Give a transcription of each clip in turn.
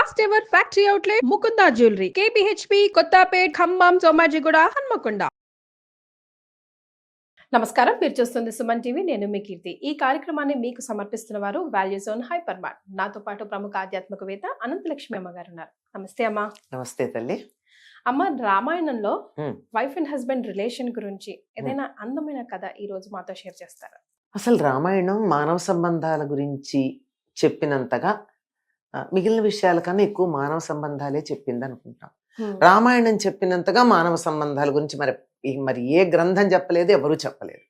First ever factory outlet Mukunda jewellery KPHB Kothapet Khammam Somajiguda Hanamkonda. నమస్కారం, మీరు చూస్తుంది సుమన్ టీవీ. నేను మీ కీర్తి. ఈ కార్యక్రమాన్ని మీకు సమర్పిస్తున్న వారు వాల్యూ జోన్ హైపర్ మార్ట్. నాతో పాటు ప్రముఖ ఆధ్యాత్మికవేత్త అనంతలక్ష్మి అమ్మగారు ఉన్నారు. నమస్తే అమ్మా. నమస్తే తల్లి. అమ్మ, రామాయణంలో వైఫ్ అండ్ హస్బెండ్ రిలేషన్ గురించి ఏదైనా అందమైన కథ ఈ రోజు మాతో షేర్ చేస్తారా? అసలు రామాయణం మానవ సంబంధాల గురించి చెప్పినంతగా మిగిలిన విషయాల కన్నా ఎక్కువ మానవ సంబంధాలే చెప్పింది అనుకుంటాం. రామాయణం చెప్పినంతగా మానవ సంబంధాల గురించి మరి ఏ గ్రంథం చెప్పలేదు, ఎవరూ చెప్పలేదు.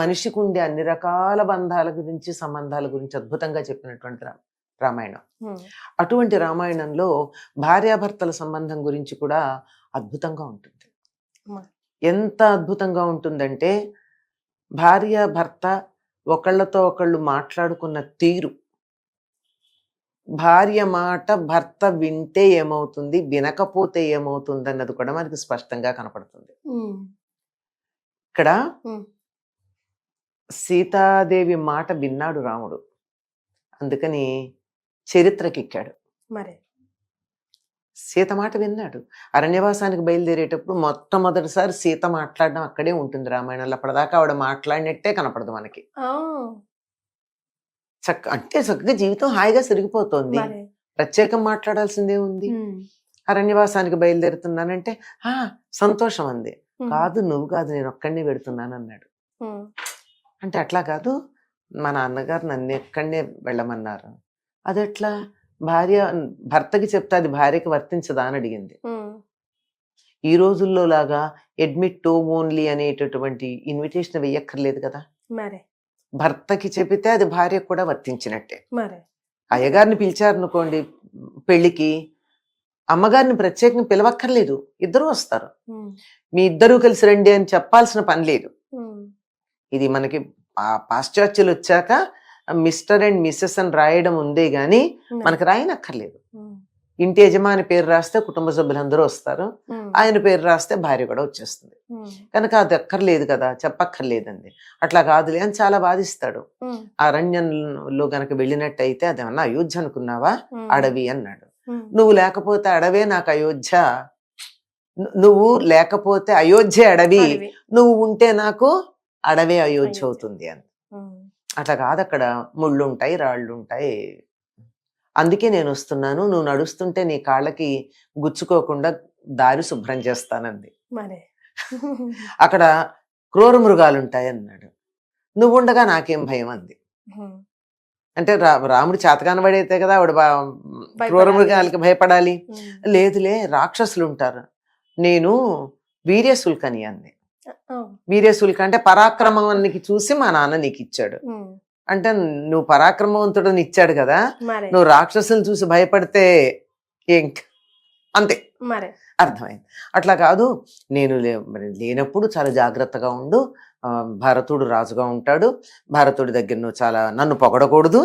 మనిషికి ఉండే అన్ని రకాల బంధాల గురించి, సంబంధాల గురించి అద్భుతంగా చెప్పినటువంటి రామాయణం. అటువంటి రామాయణంలో భార్యాభర్తల సంబంధం గురించి కూడా అద్భుతంగా ఉంటుంది. ఎంత అద్భుతంగా ఉంటుందంటే, భార్య భర్త ఒకళ్ళతో ఒకళ్ళు మాట్లాడుకున్న తీరు, భార్య మాట భర్త వింటే ఏమవుతుంది, వినకపోతే ఏమవుతుంది అన్నది కూడా మనకి స్పష్టంగా కనపడుతుంది. ఇక్కడ సీతాదేవి మాట విన్నాడు రాముడు, అందుకని చరిత్రకెక్కాడు. సీత మాట విన్నాడు. అరణ్యవాసానికి బయలుదేరేటప్పుడు మొట్టమొదటిసారి సీత మాట్లాడడం అక్కడే ఉంటుంది రామాయణంలో. అప్పటిదాకా ఆవిడ మాట్లాడినట్టే కనపడదు మనకి. చక్కగా జీవితం హాయిగా సరిగిపోతుంది. ప్రత్యేకం మాట్లాడాల్సిందే ఉంది. అరణ్యవాసానికి బయలుదేరుతున్నానంటే సంతోషం అంది. కాదు, నువ్వు కాదు, నేను ఒక్కడినే పెడుతున్నాను అన్నాడు. అంటే అట్లా కాదు, మా నాన్నగారు నన్ను ఎక్కడనే వెళ్ళమన్నారు. అదెట్లా? భార్య భర్తకి చెప్తే అది భార్యకి వర్తించదా అని అడిగింది. ఈ రోజుల్లో లాగా అడ్మిట్ టు ఓన్లీ అనేటటువంటి ఇన్విటేషన్ వెయ్యక్కర్లేదు కదా. భర్తకి చెబితే అది భార్యకు కూడా వర్తించినట్టే. అయ్యగారిని పిలిచారనుకోండి పెళ్లికి, అమ్మగారిని ప్రత్యేకంగా పిలవక్కర్లేదు, ఇద్దరు వస్తారు. మీ ఇద్దరూ కలిసి రండి అని చెప్పాల్సిన పని లేదు. ఇది మనకి పాశ్చాత్యులు వచ్చాక మిస్టర్ అండ్ మిస్సెస్ అని రాయడం ఉందే గాని మనకి రాయనక్కర్లేదు. ఇంటి యజమాని పేరు రాస్తే కుటుంబ సభ్యులందరూ వస్తారు, ఆయన పేరు రాస్తే భార్య కూడా వచ్చేస్తుంది. కనుక అది అక్కర్లేదు కదా, చెప్పక్కర్లేదండి. అట్లా కాదులే అని చాలా బాధిస్తాడు. అరణ్యంలో గనక వెళ్ళినట్టయితే అదేమన్నా అయోధ్య అనుకున్నావా, అడవి అన్నాడు. నువ్వు లేకపోతే అడవే నాకు అయోధ్య, నువ్వు లేకపోతే అయోధ్య అడవి, నువ్వు ఉంటే నాకు అడవే అయోధ్య అవుతుంది అని. అట్లా కాదు, అక్కడ ముళ్ళు ఉంటాయి, రాళ్ళు ఉంటాయి. అందుకే నేను వస్తున్నాను, నువ్వు నడుస్తుంటే నీ కాళ్ళకి గుచ్చుకోకుండా దారి శుభ్రం చేస్తానంది. అక్కడ క్రూర మృగాలు ఉంటాయి అన్నాడు. నువ్వు ఉండగా నాకేం భయం అంది. అంటే రాముడు చేతకానబడైతే కదా ఆవిడ క్రూర మృగాలకి భయపడాలి. లేదులే, రాక్షసులు ఉంటారు, నేను వీర్యశుల్కని అంది. వీర్యశుల్క అంటే పరాక్రమానికి చూసి మా నాన్న నీకు ఇచ్చాడు. అంటే నువ్వు పరాక్రమవంతుడని ఇచ్చాడు కదా, నువ్వు రాక్షసులు చూసి భయపడితే అంతే, అర్థమైంది. అట్లా కాదు, నేను లేనప్పుడు చాలా జాగ్రత్తగా ఉండు, భరతుడు రాజుగా ఉంటాడు, భరతుడి దగ్గర నువ్వు చాలా నన్ను పొగడకూడదు,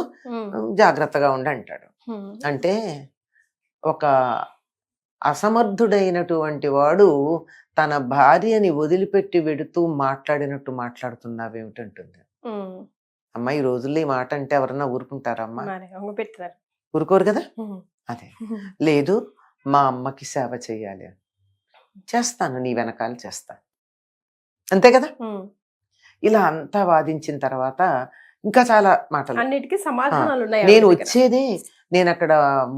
జాగ్రత్తగా ఉండు అంటాడు. అంటే ఒక అసమర్థుడైనటువంటి వాడు తన భార్యని వదిలిపెట్టి వెడుతూ మాట్లాడినట్టు మాట్లాడుతున్నావేమిటంటుంది. అమ్మ, ఈ రోజుల్లో ఈ మాట అంటే ఎవరన్నా ఊరుకుంటారమ్మా? ఊరుకోరు కదా. అదే, లేదు మా అమ్మకి సేవ చెయ్యాలి, చేస్తాను, నీ వెనకాల చేస్తాను, అంతే కదా. ఇలా అంతా వాదించిన తర్వాత ఇంకా చాలా మాటలు. నేను వచ్చేదే, నేను అక్కడ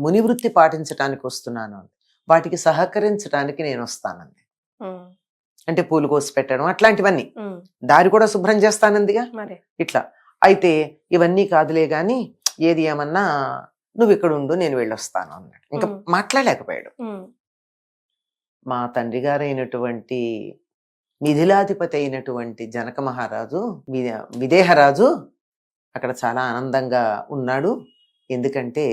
మునివృత్తి పాటించడానికి వస్తున్నాను, వాటికి సహకరించడానికి నేను వస్తానంది. అంటే పూలు కోసి పెట్టడం అట్లాంటివన్నీ, దారి కూడా శుభ్రం చేస్తానందిగా. ఇట్లా అయితే ఇవన్నీ కాదులే గాని ఏది ఏమన్నా నువ్వు ఇక్కడ ఉండు, నేను వెళ్ళొస్తాను అన్నాడు. ఇంకా మాట్లాడలేకపోయాడు. మా తండ్రి గారైనటువంటి మిథిలాధిపతి అయినటువంటి జనక మహారాజు, విదేహరాజు అక్కడ చాలా ఆనందంగా ఉన్నాడు. ఎందుకంటే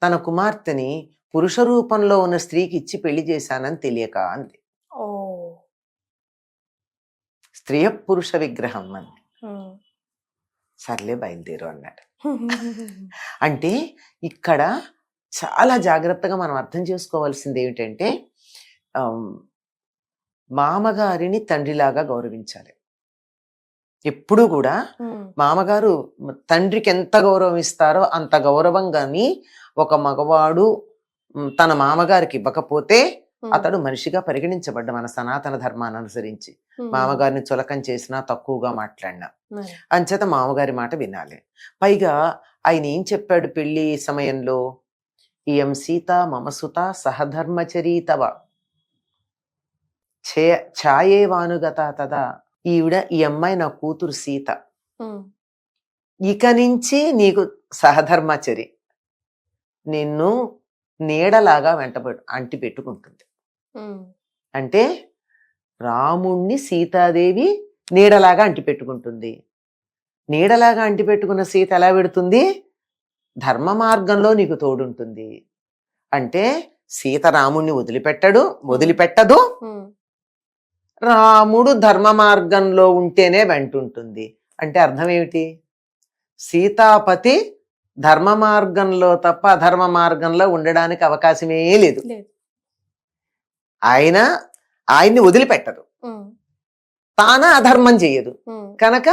తన కుమార్తెని పురుష రూపంలో ఉన్న స్త్రీకి ఇచ్చి పెళ్లి చేశానని తెలియక అంది. స్త్రీ పురుష విగ్రహం అంది. సర్లే బయలుదేరు అన్నాడు. అంటే ఇక్కడ చాలా జాగ్రత్తగా మనం అర్థం చేసుకోవాల్సింది ఏమిటంటే, మామగారిని తండ్రిలాగా గౌరవించాలి. ఎప్పుడూ కూడా మామగారు తండ్రికి ఎంత గౌరవం ఇస్తారో అంత గౌరవంగాని ఒక మగవాడు తన మామగారికి ఇవ్వకపోతే అతడు మనిషిగా పరిగణించబడ్డ మన సనాతన ధర్మాన్ని అనుసరించి. మామగారిని చులకం చేసినా, తక్కువగా మాట్లాడినా అంచేత మామగారి మాట వినాలి. పైగా ఆయన ఏం చెప్పాడు పెళ్లి సమయంలో? ఇయం సీత మమసుత సహధర్మచరీతవ ఛాయేవానుగత తదా. ఈ అమ్మాయి నా కూతురు సీత, ఇక నుంచి నీకు సహధర్మచరి, నిన్ను నీడలాగా అంటి పెట్టుకుంటుంది. అంటే రాముణ్ణి సీతాదేవి నీడలాగా అంటి పెట్టుకుంటుంది. నీడలాగా అంటి పెట్టుకున్న సీత ఎలా పెడుతుంది? ధర్మ మార్గంలో నీకు తోడుంటుంది. అంటే సీత రాముణ్ణి వదిలిపెట్టదు, రాముడు ధర్మ మార్గంలో ఉంటేనే వెంటుంటుంది. అంటే అర్థం ఏమిటి? సీతాపతి ధర్మ మార్గంలో తప్ప అధర్మ మార్గంలో ఉండడానికి అవకాశమే లేదు. ఆయన్ని వదిలిపెట్టదు, తాన అధర్మం చేయదు. కనుక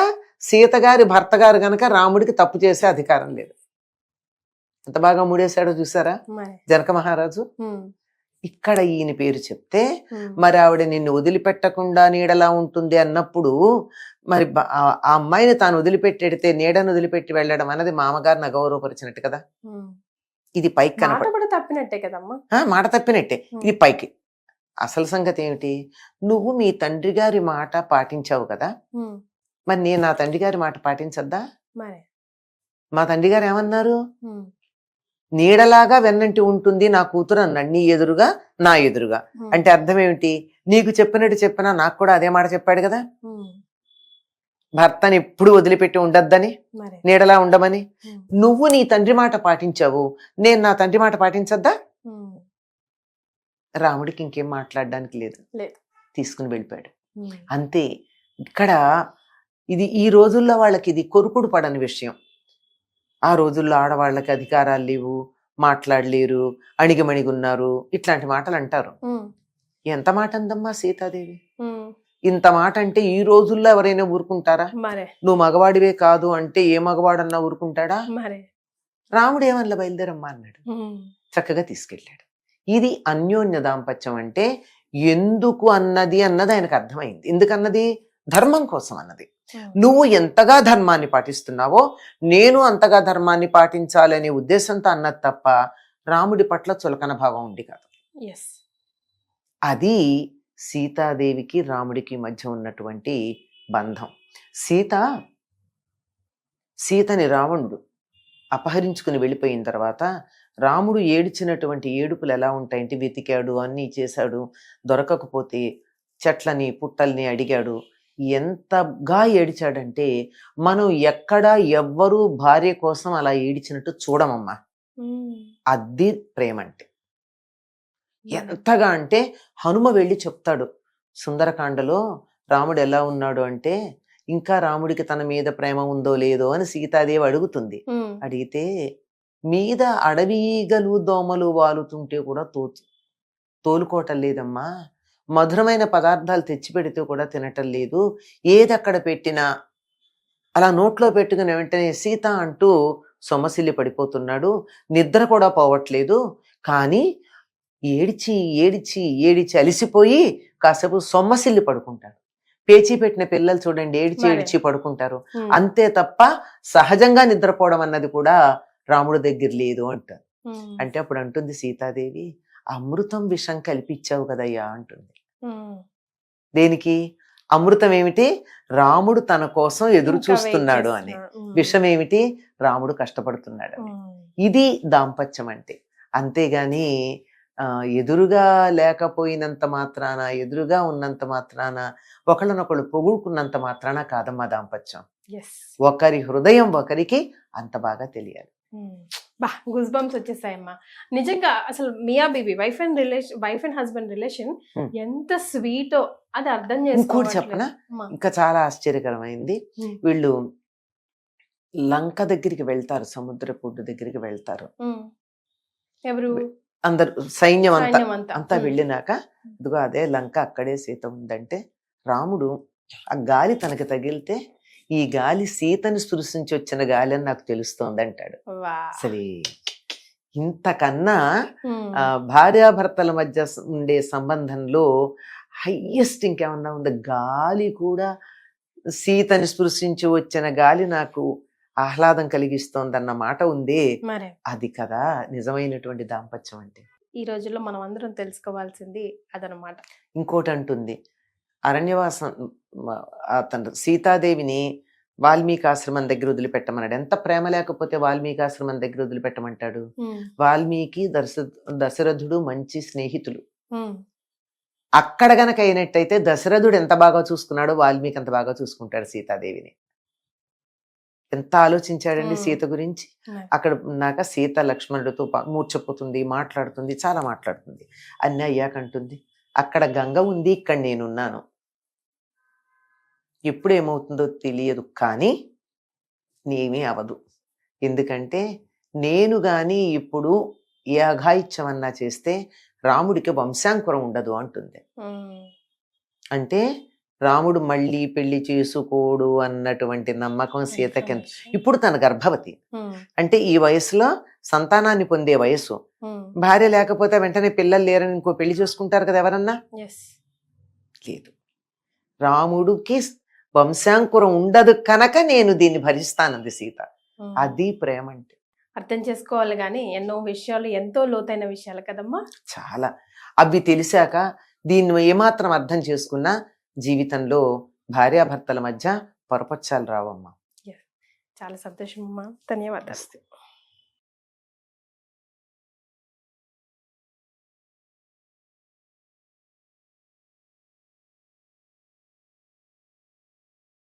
సీత గారి భర్త గారు గనక రాముడికి తప్పు చేసే అధికారం లేదు. ఎంత బాగా ముడేశాడో చూసారా జనక మహారాజు. ఇక్కడ ఈయన పేరు చెప్తే మరి ఆవిడ నిన్ను వదిలిపెట్టకుండా నీడలా ఉంటుంది అన్నప్పుడు మరి ఆ అమ్మాయిని తాను వదిలిపెట్టెడితే నీడను వదిలిపెట్టి వెళ్ళడం అన్నది మామగారిని అగౌరవపరిచినట్టు కదా. ఇది పైకి తప్పినట్టే కదమ్మా, మాట తప్పినట్టే. ఇది పైకి. అసలు సంగతి ఏమిటి? నువ్వు మీ తండ్రి గారి మాట పాటించావు కదా, మరి నేను నా తండ్రి గారి మాట పాటించద్దా? మా తండ్రి గారు ఏమన్నారు? నీడలాగా వెన్నంటి ఉంటుంది నా కూతురు అన్నాడు, నీ ఎదురుగా నా ఎదురుగా. అంటే అర్థం ఏమిటి? నీకు చెప్పినట్టు చెప్పినా నాకు కూడా అదే మాట చెప్పాడు కదా, భర్తని ఎప్పుడు వదిలిపెట్టి ఉండద్దని, నీడలా ఉండమని. నువ్వు నీ తండ్రి మాట పాటించావు, నేను నా తండ్రి మాట పాటించద్దా? రాముడికి ఇంకేం మాట్లాడడానికి లేదు, తీసుకుని వెళ్ళిపోయాడు. అంతే. ఇక్కడ ఇది ఈ రోజుల్లో వాళ్ళకి ఇది కొరుకుడు పడని విషయం. ఆ రోజుల్లో ఆడవాళ్ళకి అధికారాలు లేవు, మాట్లాడలేరు, అణిగిమణిగున్నారు, ఇట్లాంటి మాటలు అంటారు. ఎంత మాట అందమ్మా సీతాదేవి. ఇంత మాట అంటే ఈ రోజుల్లో ఎవరైనా ఊరుకుంటారా? నువ్వు మగవాడివే కాదు అంటే ఏ మగవాడన్నా ఊరుకుంటాడా? రాముడు ఏమన్నా బయలుదేరమ్మా అన్నాడు, చక్కగా తీసుకెళ్ళాడు. ఇది అన్యోన్య దాంపత్యం. అంటే ఎందుకు అన్నది ఆయనకు అర్థమైంది. ఎందుకన్నది? ధర్మం కోసం అన్నది. నువ్వు ఎంతగా ధర్మాన్ని పాటిస్తున్నావో నేను అంతగా ధర్మాన్ని పాటించాలనే ఉద్దేశంతో అన్నది తప్ప రాముడి పట్ల చులకన భావం ఉంది కాదు. అది సీతాదేవికి రాముడికి మధ్య ఉన్నటువంటి బంధం. సీతని రావణుడు అపహరించుకుని వెళ్ళిపోయిన తర్వాత రాముడు ఏడ్చినటువంటి ఏడుపులు ఎలా ఉంటాయంటే, వెతికాడు, అన్నీ చేశాడు, దొరకకపోతే చెట్లని పుట్టల్ని అడిగాడు. ఎంతగా ఏడిచాడంటే మనం ఎక్కడా ఎవ్వరూ భార్య కోసం అలా ఏడిచినట్టు చూడమమ్మా. అది ప్రేమ అంటే. ఎంతగా అంటే హనుమ వెళ్ళి చెప్తాడు సుందరకాండలో, రాముడు ఎలా ఉన్నాడు అంటే, ఇంకా రాముడికి తన మీద ప్రేమ ఉందో లేదో అని సీతాదేవి అడుగుతుంది. అడిగితే మీద అడవిగలు దోమలు వాలుతుంటే కూడా తోలుకోవటం లేదమ్మా, మధురమైన పదార్థాలు తెచ్చిపెడితే కూడా తినటం లేదు, ఏది అక్కడ పెట్టినా అలా నోట్లో పెట్టుకుని వెంటనే సీత అంటూ సొమ్మసిల్లి పడిపోతున్నాడు, నిద్ర కూడా పోవట్లేదు. కానీ ఏడిచి ఏడిచి ఏడిచి అలిసిపోయి కాసేపు సొమ్మసిల్లి పడుకుంటాడు. పేచీ పెట్టిన పిల్లలు చూడండి, ఏడిచి ఏడిచి పడుకుంటారు, అంతే తప్ప సహజంగా నిద్రపోవడం అన్నది కూడా రాముడి దగ్గర లేదు అంటారు. అంటే అప్పుడు అంటుంది సీతాదేవి, అమృతం విషం కల్పించావు కదయ్యా అంటుంది. దేనికి? అమృతం ఏమిటి? రాముడు తన కోసం ఎదురు చూస్తున్నాడు అని. విషం ఏమిటి? రాముడు కష్టపడుతున్నాడు అని. ఇది దాంపత్యం అంటే. అంతేగాని ఎదురుగా లేకపోయినంత మాత్రాన, ఎదురుగా ఉన్నంత మాత్రాన, ఒకళ్ళనొకళ్ళు పొగుడుకున్నంత మాత్రాన కాదమ్మా దాంపత్యం. ఒకరి హృదయం ఒకరికి అంత బాగా తెలియాలి. గూస్ బంప్స్ వచ్చేసాయమ్మా. నిజంగా అసలు మియా బీబీ వైఫ్ అండ్ హస్బెండ్ రిలేషన్ ఎంత స్వీటో అది అర్థం చేసుకోవాలి. చెప్పనా? ఇంకా చాలా ఆశ్చర్యకరమైంది. వీళ్ళు లంక దగ్గరికి వెళ్తారు, సముద్రపుడ్డు దగ్గరికి వెళ్తారు. ఎవరు? అందరు సైన్యం అంతా వెళ్ళినాక, ఇదిగో అదే లంక, అక్కడే సీత ఉందంటే రాముడు ఆ గాలి తనకి తగిలితే ఈ గాలి సీతని స్పృశించి వచ్చిన గాలి అని నాకు తెలుస్తోంది అంటాడు. సరే, ఇంతకన్నా భార్యాభర్తల మధ్య ఉండే సంబంధంలో హైయెస్ట్ ఇంకేమన్నా ఉంది? గాలి కూడా, సీతని స్పృశించి వచ్చిన గాలి నాకు ఆహ్లాదం కలిగిస్తోందన్న మాట ఉందే, మరి అది కదా నిజమైనటువంటి దాంపత్యం అంటే. ఈ రోజుల్లో మనం అందరం తెలుసుకోవాల్సింది అదనమాట. ఇంకోటి అంటుంది, అరణ్యవాసం అతను సీతాదేవిని వాల్మీకి ఆశ్రమం దగ్గర వదిలిపెట్టమన్నాడు. ఎంత ప్రేమ లేకపోతే వాల్మీకి ఆశ్రమం దగ్గర వదిలిపెట్టమంటాడు? వాల్మీకి దశరథుడు మంచి స్నేహితులు. అక్కడ గనక అయినట్టయితే దశరథుడు ఎంత బాగా చూసుకున్నాడో వాల్మీకి అంత బాగా చూసుకుంటాడు సీతాదేవిని. ఎంత ఆలోచించాడండి సీత గురించి. అక్కడ ఉన్నాక సీత లక్ష్మణుడితో మూర్చపోతుంది, మాట్లాడుతుంది, చాలా మాట్లాడుతుంది. అన్నీ అయ్యాకంటుంది, అక్కడ గంగ ఉంది, ఇక్కడ నేనున్నాను, ఎప్పుడు ఏమవుతుందో తెలియదు, కానీ నేమీ అవదు. ఎందుకంటే నేను గాని ఇప్పుడు ఏ అఘాయిత్యమన్నా చేస్తే రాముడికి వంశాంకురం ఉండదు అంటుంది. అంటే రాముడు మళ్ళీ పెళ్లి చేసుకోడు అన్నటువంటి నమ్మకం సీతకి. ఇప్పుడు తన గర్భవతి, అంటే ఈ వయసులో సంతానాన్ని పొందే వయసు. భార్య లేకపోతే వెంటనే పిల్లలు లేరని ఇంకో పెళ్లి చేసుకుంటారు కదా ఎవరన్నా? లేదు. రాముడికి వంశాంకురం ఉండదు కనుక నేను దీన్ని భరిస్తానంది సీత. అది ప్రేమ అంటే. అర్థం చేసుకోవాలి కానీ ఎన్నో విషయాలు, ఎంతో లోతైన విషయాలు కదమ్మా. చాలా. అవి తెలిసాక దీన్ని ఏమాత్రం అర్థం చేసుకున్నా జీవితంలో భార్యాభర్తల మధ్య పొరపచ్చాలు రావమ్మా. చాలా సంతోషం అమ్మా, ధన్యవాదాలు.